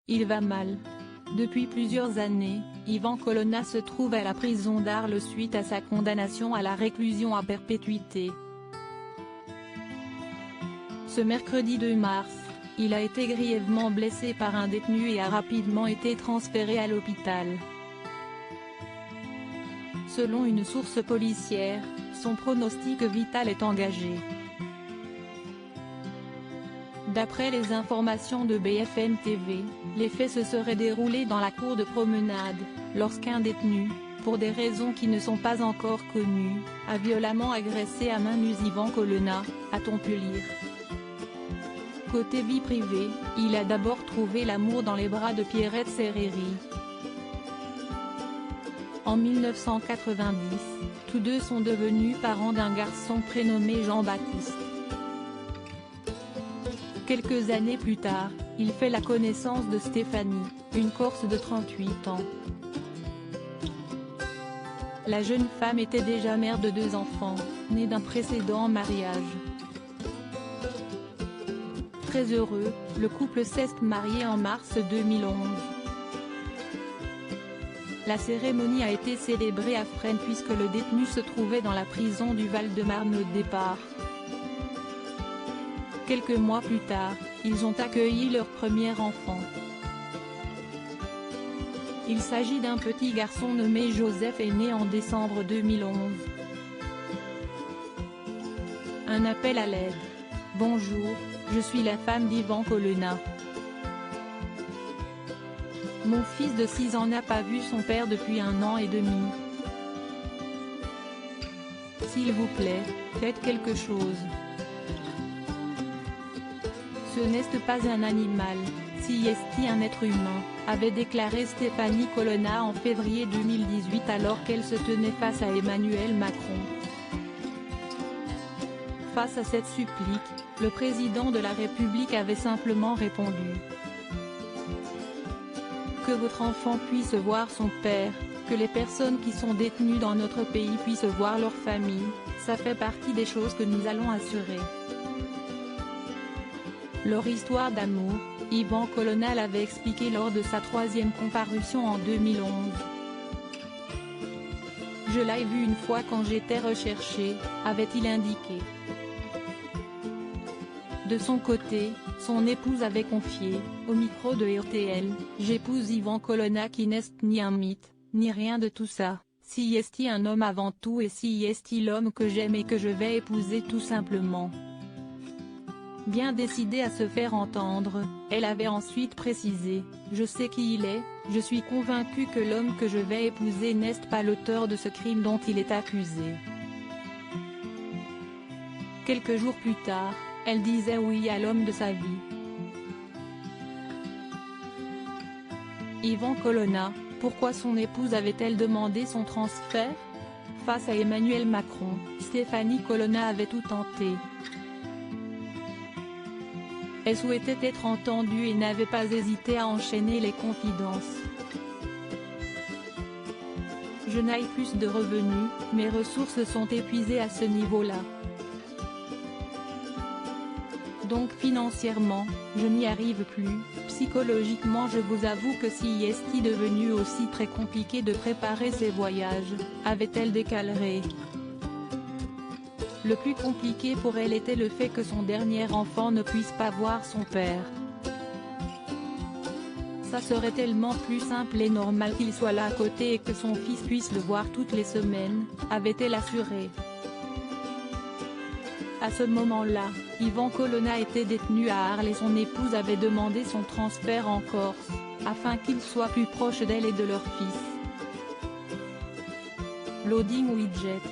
Il va mal. Depuis plusieurs années, Ivan Colonna se trouve à la prison d'Arles suite à sa condamnation à la réclusion à perpétuité. Ce mercredi 2 mars, il a été grièvement blessé par un détenu et a rapidement été transféré à l'hôpital. Selon une source policière, son pronostic vital est engagé. D'après les informations de BFM TV, les faits se seraient déroulés dans la cour de promenade, lorsqu'un détenu, pour des raisons qui ne sont pas encore connues, a violemment agressé à main nue Ivan Colonna, a-t-on pu lire. Côté vie privée, il a d'abord trouvé l'amour dans les bras de Pierrette Serreri. En 1990, tous deux sont devenus parents d'un garçon prénommé Jean-Baptiste. Quelques années plus tard, il fait la connaissance de Stéphanie, une Corse de 38 ans. La jeune femme était déjà mère de 2 enfants, nés d'un précédent mariage. Très heureux, le couple s'est marié en mars 2011. La cérémonie a été célébrée à Fresnes puisque le détenu se trouvait dans la prison du Val-de-Marne au départ. Quelques mois plus tard, ils ont accueilli leur premier enfant. Il s'agit d'un petit garçon nommé Joseph et né en décembre 2011. Un appel à l'aide. Bonjour, je suis la femme d'Ivan Colonna. Mon fils de 6 ans n'a pas vu son père depuis 1 an et demi. S'il vous plaît, faites quelque chose. Ce n'est pas un animal, c'est un être humain, avait déclaré Stéphanie Colonna en février 2018 alors qu'elle se tenait face à Emmanuel Macron. Face à cette supplique, le président de la République avait simplement répondu. Que votre enfant puisse voir son père, que les personnes qui sont détenues dans notre pays puissent voir leur famille, ça fait partie des choses que nous allons assurer. Leur histoire d'amour, Ivan Colonna l'avait expliqué lors de sa 3e comparution en 2011. Je l'ai vu une fois quand j'étais recherché, avait-il indiqué. De son côté, son épouse avait confié, au micro de RTL, « J'épouse Ivan Colonna qui n'est ni un mythe, ni rien de tout ça, si est un homme avant tout et si est l'homme que j'aime et que je vais épouser tout simplement ». Bien décidée à se faire entendre, elle avait ensuite précisé, « Je sais qui il est, je suis convaincue que l'homme que je vais épouser n'est pas l'auteur de ce crime dont il est accusé ». Quelques jours plus tard, elle disait oui à l'homme de sa vie. Ivan Colonna, pourquoi son épouse avait-elle demandé son transfert? Face à Emmanuel Macron, Stéphanie Colonna avait tout tenté. Elle souhaitait être entendue et n'avait pas hésité à enchaîner les confidences. Je n'ai plus de revenus, mes ressources sont épuisées à ce niveau-là. Donc financièrement, je n'y arrive plus, psychologiquement je vous avoue que si est devenu aussi très compliqué de préparer ses voyages, avait-elle déclaré. Le plus compliqué pour elle était le fait que son dernier enfant ne puisse pas voir son père. Ça serait tellement plus simple et normal qu'il soit là à côté et que son fils puisse le voir toutes les semaines, avait-elle assuré. À ce moment-là, Ivan Colonna était détenu à Arles et son épouse avait demandé son transfert en Corse, afin qu'il soit plus proche d'elle et de leur fils. Loading Widget.